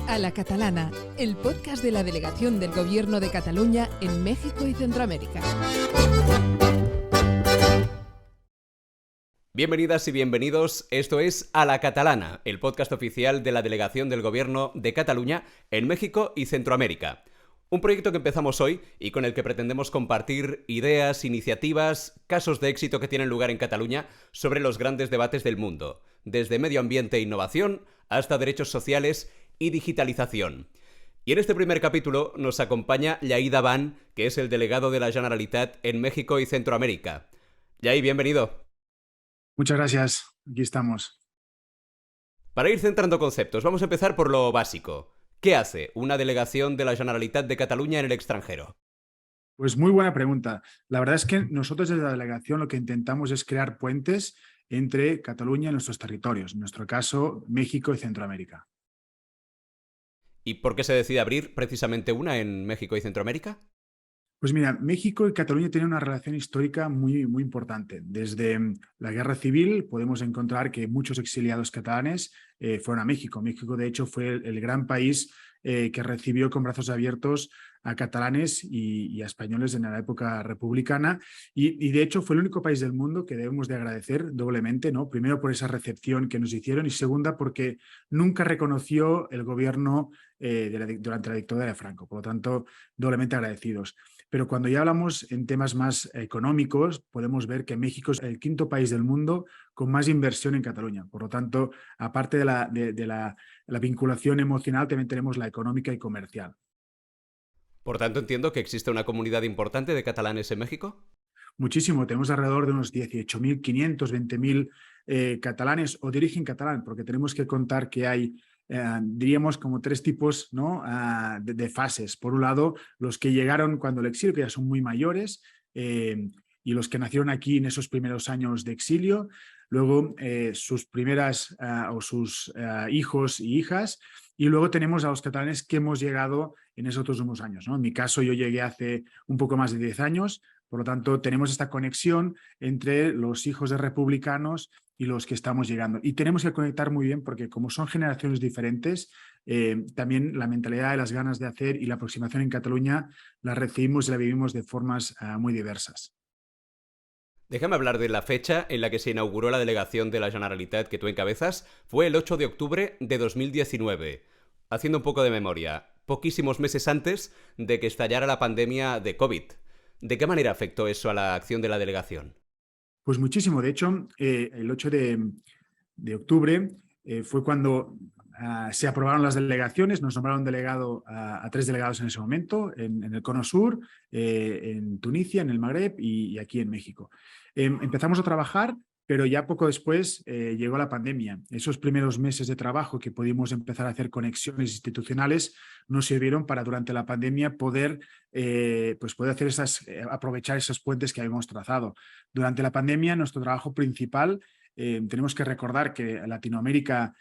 A la Catalana, el podcast de la Delegación del Gobierno de Cataluña en México y Centroamérica. Bienvenidas y bienvenidos, esto es A la Catalana, el podcast oficial de la Delegación del Gobierno de Cataluña en México y Centroamérica. Un proyecto que empezamos hoy y con el que pretendemos compartir ideas, iniciativas, casos de éxito que tienen lugar en Cataluña sobre los grandes debates del mundo, desde medio ambiente e innovación hasta derechos sociales y digitalización. Y en este primer capítulo nos acompaña Yahí Daván, que es el delegado de la Generalitat en México y Centroamérica. Yahí, bienvenido. Muchas gracias, aquí estamos. Para ir centrando conceptos, vamos a empezar por lo básico. ¿Qué hace una delegación de la Generalitat de Cataluña en el extranjero? Pues muy buena pregunta. La verdad es que nosotros desde la delegación lo que intentamos es crear puentes entre Cataluña y nuestros territorios, en nuestro caso México y Centroamérica. ¿Y por qué se decide abrir precisamente una en México y Centroamérica? Pues mira, México y Cataluña tienen una relación histórica muy importante. Desde la Guerra Civil podemos encontrar que muchos exiliados catalanes fueron a México. México, de hecho, fue el gran país que recibió con brazos abiertos a catalanes y a españoles en la época republicana. Y de hecho fue el único país del mundo que debemos de agradecer doblemente, ¿no? Primero por esa recepción que nos hicieron y segunda porque nunca reconoció el gobierno durante la dictadura de Franco. Por lo tanto, doblemente agradecidos. Pero cuando ya hablamos en temas más económicos, podemos ver que México es el quinto país del mundo con más inversión en Cataluña. Por lo tanto, aparte de la vinculación emocional, también tenemos la económica y comercial. Por tanto, entiendo que existe una comunidad importante de catalanes en México. Muchísimo, tenemos alrededor de unos 18.500, 20.000 catalanes o de origen catalán, porque tenemos que contar que hay diríamos como tres tipos, ¿no? de fases. Por un lado, los que llegaron cuando el exilio, que ya son muy mayores, y los que nacieron aquí en esos primeros años de exilio, luego sus primeras o sus hijos y hijas, y luego tenemos a los catalanes que hemos llegado en esos últimos años, ¿no? En mi caso, yo llegué hace un poco más de 10 años, por lo tanto, tenemos esta conexión entre los hijos de republicanos y los que estamos llegando. Y tenemos que conectar muy bien porque como son generaciones diferentes, también la mentalidad de las ganas de hacer y la aproximación en Cataluña la recibimos y la vivimos de formas muy diversas. Déjame hablar de la fecha en la que se inauguró la delegación de la Generalitat que tú encabezas. Fue el 8 de octubre de 2019. Haciendo un poco de memoria, poquísimos meses antes de que estallara la pandemia de COVID. ¿De qué manera afectó eso a la acción de la delegación? Pues muchísimo. De hecho, el 8 de octubre fue cuando se aprobaron las delegaciones, nos nombraron delegado a 3 delegados en ese momento, en el Cono Sur, en Tunisia, en el Magreb y aquí en México. Empezamos a trabajar, pero ya poco después llegó la pandemia. Esos primeros meses de trabajo que pudimos empezar a hacer conexiones institucionales nos sirvieron para durante la pandemia poder hacer aprovechar esos puentes que habíamos trazado. Durante la pandemia, nuestro trabajo principal, tenemos que recordar que Latinoamérica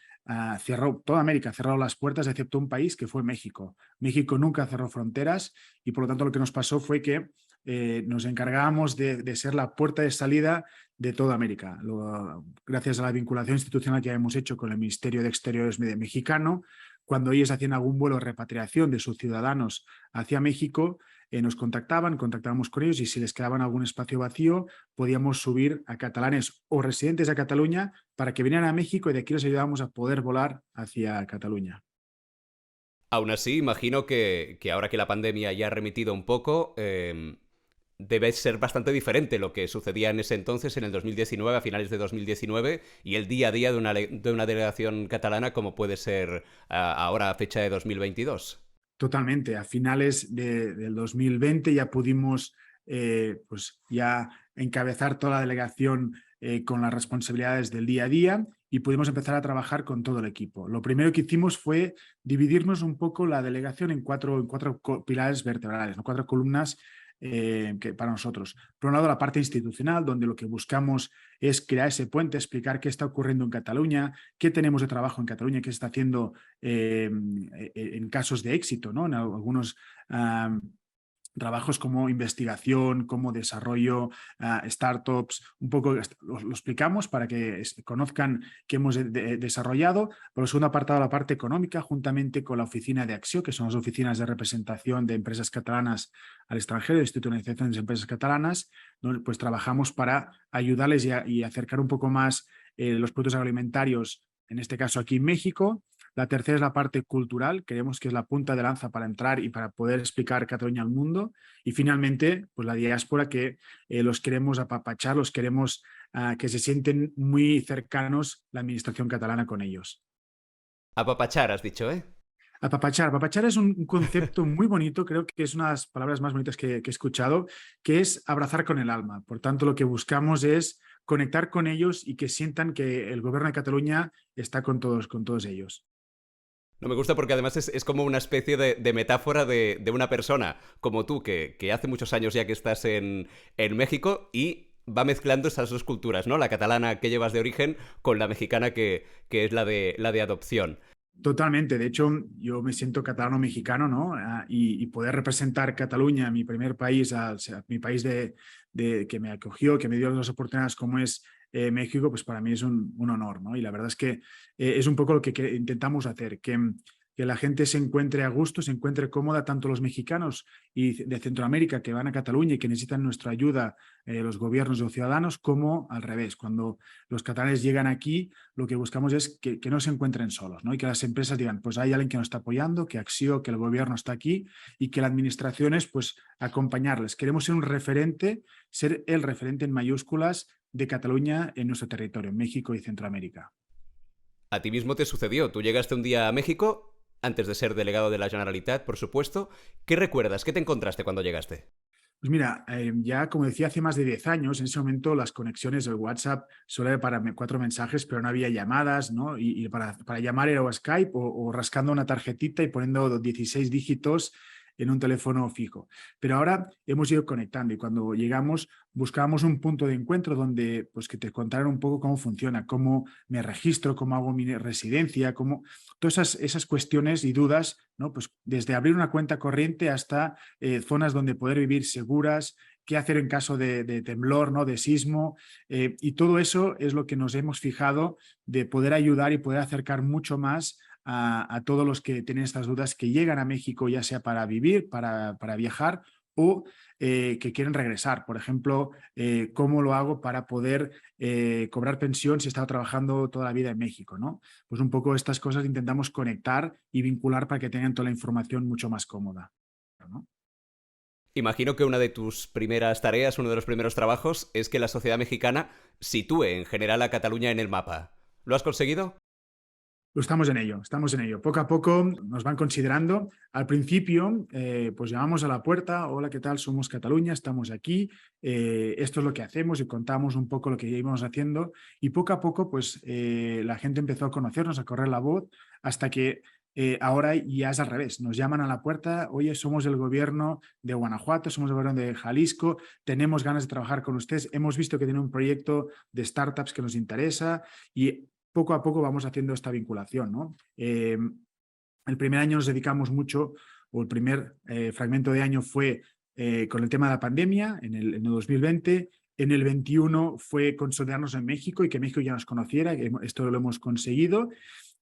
toda América cerró las puertas excepto un país que fue México. México nunca cerró fronteras y por lo tanto lo que nos pasó fue que nos encargábamos de ser la puerta de salida de toda América. Gracias a la vinculación institucional que hemos hecho con el Ministerio de Exteriores mexicano, cuando ellos hacían algún vuelo de repatriación de sus ciudadanos hacia México, nos contactábamos con ellos y si les quedaba algún espacio vacío, podíamos subir a catalanes o residentes de Cataluña para que vinieran a México y de aquí les ayudábamos a poder volar hacia Cataluña. Aún así, imagino que ahora que la pandemia ya ha remitido un poco, debe ser bastante diferente lo que sucedía en ese entonces, en el 2019, a finales de 2019, y el día a día de una delegación catalana como puede ser ahora a fecha de 2022. Totalmente. A finales del 2020 ya pudimos ya encabezar toda la delegación con las responsabilidades del día a día y pudimos empezar a trabajar con todo el equipo. Lo primero que hicimos fue dividirnos un poco la delegación en cuatro pilares vertebrales, ¿no? 4 columnas para nosotros. Por un lado, la parte institucional, donde lo que buscamos es crear ese puente, explicar qué está ocurriendo en Cataluña, qué tenemos de trabajo en Cataluña, qué se está haciendo en casos de éxito, ¿no? En algunos trabajos como investigación, como desarrollo, startups, un poco lo explicamos para que conozcan qué hemos desarrollado. Por el segundo apartado, la parte económica, juntamente con la oficina de Acció, que son las oficinas de representación de empresas catalanas al extranjero, de institucionalización de empresas catalanas, ¿no? Pues trabajamos para ayudarles y acercar un poco más los productos agroalimentarios, en este caso aquí en México. La tercera es la parte cultural, creemos que es la punta de lanza para entrar y para poder explicar Cataluña al mundo. Y finalmente, pues la diáspora, que los queremos apapachar, los queremos que se sienten muy cercanos la administración catalana con ellos. Apapachar, has dicho, ¿eh? Apapachar. Apapachar es un concepto muy bonito, creo que es una de las palabras más bonitas que he escuchado, que es abrazar con el alma. Por tanto, lo que buscamos es conectar con ellos y que sientan que el gobierno de Cataluña está con todos ellos. No me gusta porque además es como una especie de metáfora de una persona como tú, que hace muchos años ya que estás en México y va mezclando estas dos culturas, ¿no? La catalana que llevas de origen con la mexicana que es la de adopción. Totalmente. De hecho, yo me siento catalano-mexicano, ¿no? Y poder representar Cataluña, mi primer país, o sea, mi país que me acogió, que me dio las oportunidades como es México, pues para mí es un honor, ¿no? Y la verdad es que es un poco lo que intentamos hacer, que la gente se encuentre a gusto, se encuentre cómoda, tanto los mexicanos y de Centroamérica que van a Cataluña y que necesitan nuestra ayuda, los gobiernos o ciudadanos, como al revés. Cuando los catalanes llegan aquí, lo que buscamos es que no se encuentren solos, ¿no? Y que las empresas digan, pues hay alguien que nos está apoyando, que Acció, que el gobierno está aquí y que la administración es, pues, acompañarles. Queremos ser un referente, ser el referente en mayúsculas de Cataluña en nuestro territorio, en México y Centroamérica. A ti mismo te sucedió. Tú llegaste un día a México, antes de ser delegado de la Generalitat, por supuesto. ¿Qué recuerdas? ¿Qué te encontraste cuando llegaste? Pues mira, ya como decía, hace más de 10 años, en ese momento las conexiones del WhatsApp solo era para 4 mensajes, pero no había llamadas, ¿no? Y para llamar era o Skype o rascando una tarjetita y poniendo 16 dígitos en un teléfono fijo. Pero ahora hemos ido conectando y cuando llegamos buscábamos un punto de encuentro donde, pues, que te contaran un poco cómo funciona, cómo me registro, cómo hago mi residencia, cómo todas esas cuestiones y dudas, ¿no? Pues desde abrir una cuenta corriente hasta zonas donde poder vivir seguras, qué hacer en caso de temblor, ¿no? De sismo, y todo eso es lo que nos hemos fijado de poder ayudar y poder acercar mucho más a todos los que tienen estas dudas, que llegan a México ya sea para vivir, para viajar o que quieren regresar. Por ejemplo, ¿cómo lo hago para poder cobrar pensión si he estado trabajando toda la vida en México, ¿no? Pues un poco estas cosas intentamos conectar y vincular para que tengan toda la información mucho más cómoda, ¿no? Imagino que una de tus primeras tareas, uno de los primeros trabajos, es que la sociedad mexicana sitúe en general a Cataluña en el mapa. ¿Lo has conseguido? Estamos en ello, estamos en ello. Poco a poco nos van considerando. Al principio, pues llamamos a la puerta, hola, ¿qué tal? Somos Cataluña, estamos aquí, esto es lo que hacemos y contamos un poco lo que íbamos haciendo y poco a poco, pues la gente empezó a conocernos, a correr la voz, hasta que ahora ya es al revés. Nos llaman a la puerta, oye, somos el gobierno de Guanajuato, somos el gobierno de Jalisco, tenemos ganas de trabajar con ustedes, hemos visto que tienen un proyecto de startups que nos interesa y poco a poco vamos haciendo esta vinculación, ¿no? El primer año nos dedicamos mucho, o el primer fragmento de año fue con el tema de la pandemia, en el 2020. En el 21 fue consolidarnos en México y que México ya nos conociera, esto lo hemos conseguido.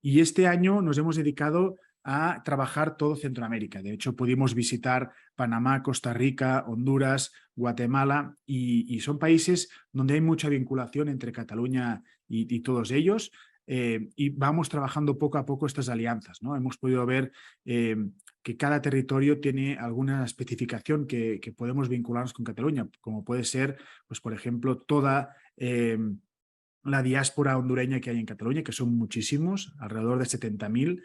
Y este año nos hemos dedicado a trabajar todo Centroamérica. De hecho, pudimos visitar Panamá, Costa Rica, Honduras, Guatemala, y son países donde hay mucha vinculación entre Cataluña y todos ellos. Y vamos trabajando poco a poco estas alianzas, ¿no? Hemos podido ver que cada territorio tiene alguna especificación que podemos vincularnos con Cataluña, como puede ser, pues, por ejemplo, toda la diáspora hondureña que hay en Cataluña, que son muchísimos, alrededor de 70.000,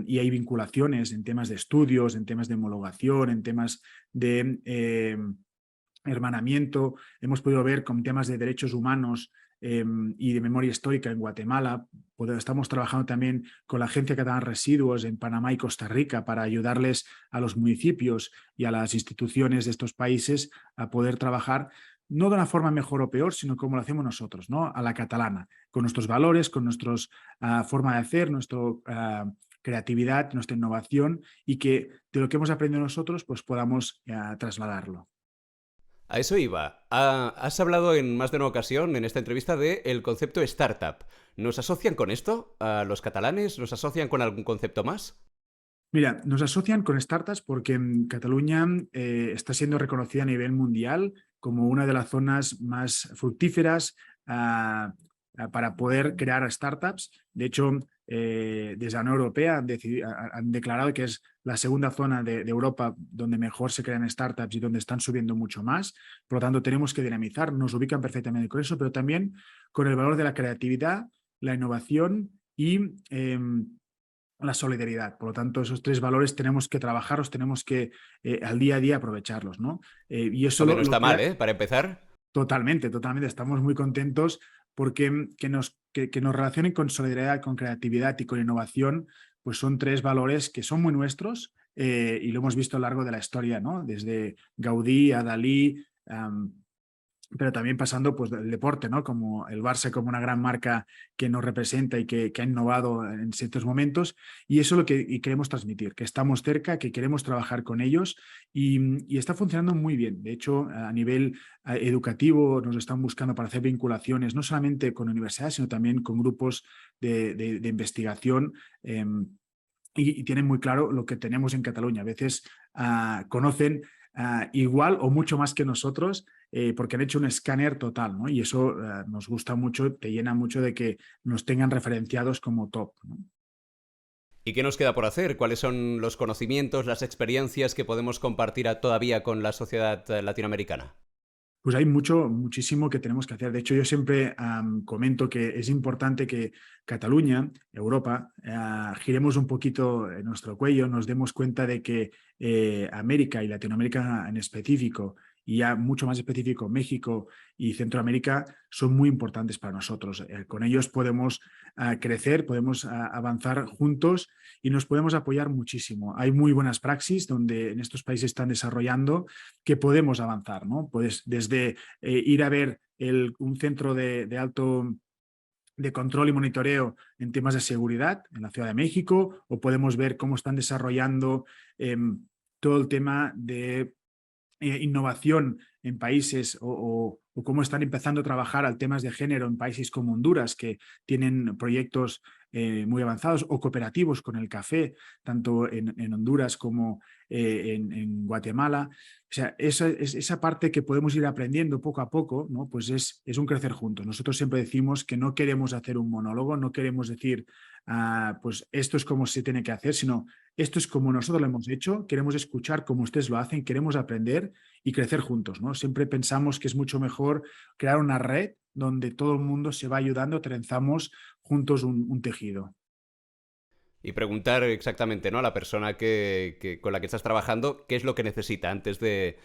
y hay vinculaciones en temas de estudios, en temas de homologación, en temas de hermanamiento. Hemos podido ver con temas de derechos humanos y de memoria histórica en Guatemala. Estamos trabajando también con la Agencia Catalana de Residuos en Panamá y Costa Rica para ayudarles a los municipios y a las instituciones de estos países a poder trabajar no de una forma mejor o peor, sino como lo hacemos nosotros, ¿no? A la catalana, con nuestros valores, con nuestra forma de hacer, nuestro creatividad, nuestra innovación y que de lo que hemos aprendido nosotros pues podamos trasladarlo. A eso iba. Has hablado en más de una ocasión en esta entrevista del concepto startup. ¿Nos asocian con esto? ¿A los catalanes? ¿Nos asocian con algún concepto más? Mira, nos asocian con startups porque Cataluña está siendo reconocida a nivel mundial como una de las zonas más fructíferas para poder crear startups. De hecho, desde la Unión Europea han declarado que es la segunda zona de Europa donde mejor se crean startups y donde están subiendo mucho más. Por lo tanto, tenemos que dinamizar, nos ubican perfectamente con eso, pero también con el valor de la creatividad, la innovación y la solidaridad. Por lo tanto, esos tres valores tenemos que trabajarlos, tenemos que al día a día aprovecharlos, ¿no? Y eso Hombre, no está mal, ¿eh? Para empezar. Totalmente, totalmente. Estamos muy contentos porque que nos relacionen con solidaridad, con creatividad y con innovación, pues son tres valores que son muy nuestros y lo hemos visto a lo largo de la historia, ¿no? Desde Gaudí a Dalí, pero también pasando pues, del deporte, ¿no? Como el Barça como una gran marca que nos representa y que ha innovado en ciertos momentos. Y eso es lo que queremos transmitir, que estamos cerca, que queremos trabajar con ellos y está funcionando muy bien. De hecho, a nivel educativo nos están buscando para hacer vinculaciones, no solamente con universidades, sino también con grupos de investigación. Y tienen muy claro lo que tenemos en Cataluña. A veces conocen igual o mucho más que nosotros porque han hecho un escáner total, ¿no? Y eso nos gusta mucho, te llena mucho de que nos tengan referenciados como top, ¿no? ¿Y qué nos queda por hacer? ¿Cuáles son los conocimientos, las experiencias que podemos compartir todavía con la sociedad latinoamericana? Pues hay muchísimo que tenemos que hacer. De hecho, yo siempre comento que es importante que Cataluña, Europa, giremos un poquito en nuestro cuello, nos demos cuenta de que América y Latinoamérica en específico, y ya mucho más específico México y Centroamérica, son muy importantes para nosotros. Con ellos podemos crecer, podemos avanzar juntos y nos podemos apoyar muchísimo. Hay muy buenas praxis donde en estos países están desarrollando que podemos avanzar, ¿no? Puedes desde ir a ver un centro de alto de control y monitoreo en temas de seguridad en la Ciudad de México, o podemos ver cómo están desarrollando todo el tema de innovación en países o cómo están empezando a trabajar al temas de género en países como Honduras, que tienen proyectos muy avanzados, o cooperativos con el café, tanto en Honduras como en Guatemala. O sea, esa parte que podemos ir aprendiendo poco a poco, ¿no? Pues es un crecer juntos. Nosotros siempre decimos que no queremos hacer un monólogo, no queremos decir, pues esto es como se tiene que hacer, sino esto es como nosotros lo hemos hecho, queremos escuchar cómo ustedes lo hacen, queremos aprender y crecer juntos, ¿no? Siempre pensamos que es mucho mejor crear una red donde todo el mundo se va ayudando, trenzamos juntos un tejido. Y preguntar exactamente, ¿no? A la persona con la que estás trabajando qué es lo que necesita antes de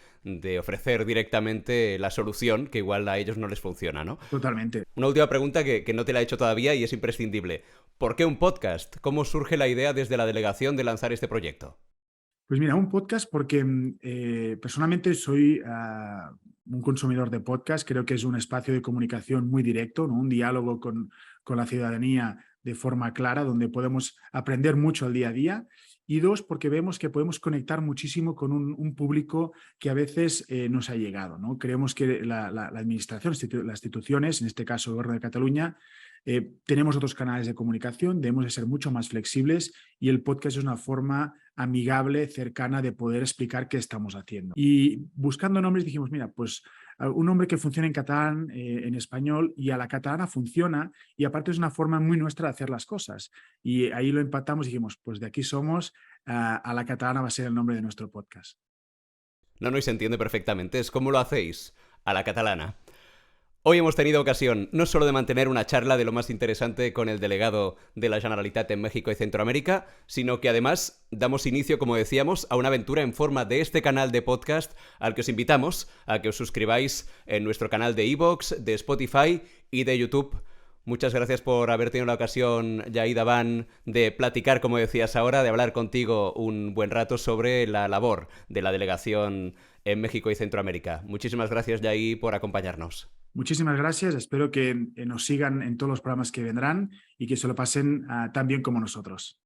ofrecer directamente la solución, que igual a ellos no les funciona, ¿no? Totalmente. Una última pregunta que no te la he hecho todavía y es imprescindible. ¿Por qué un podcast? ¿Cómo surge la idea desde la delegación de lanzar este proyecto? Pues mira, un podcast porque personalmente soy un consumidor de podcast. Creo que es un espacio de comunicación muy directo, ¿no? Un diálogo con la ciudadanía de forma clara, donde podemos aprender mucho al día a día. Y dos, porque vemos que podemos conectar muchísimo con un público que a veces nos ha llegado, ¿no? Creemos que la administración, las instituciones, en este caso el Gobierno de Cataluña, tenemos otros canales de comunicación, debemos de ser mucho más flexibles y el podcast es una forma amigable, cercana de poder explicar qué estamos haciendo. Y buscando nombres dijimos, mira, pues un nombre que funcione en catalán, en español y a la catalana funciona y aparte es una forma muy nuestra de hacer las cosas. Y ahí lo empatamos y dijimos, pues de aquí somos, a la catalana va a ser el nombre de nuestro podcast. No, y se entiende perfectamente. Es como lo hacéis, a la catalana. Hoy hemos tenido ocasión no solo de mantener una charla de lo más interesante con el delegado de la Generalitat en México y Centroamérica, sino que además damos inicio, como decíamos, a una aventura en forma de este canal de podcast al que os invitamos a que os suscribáis en nuestro canal de iVoox, de Spotify y de YouTube. Muchas gracias por haber tenido la ocasión, Jair Daván, de platicar, como decías ahora, de hablar contigo un buen rato sobre la labor de la delegación en México y Centroamérica. Muchísimas gracias, Jair, por acompañarnos. Muchísimas gracias, espero que nos sigan en todos los programas que vendrán y que se lo pasen tan bien como nosotros.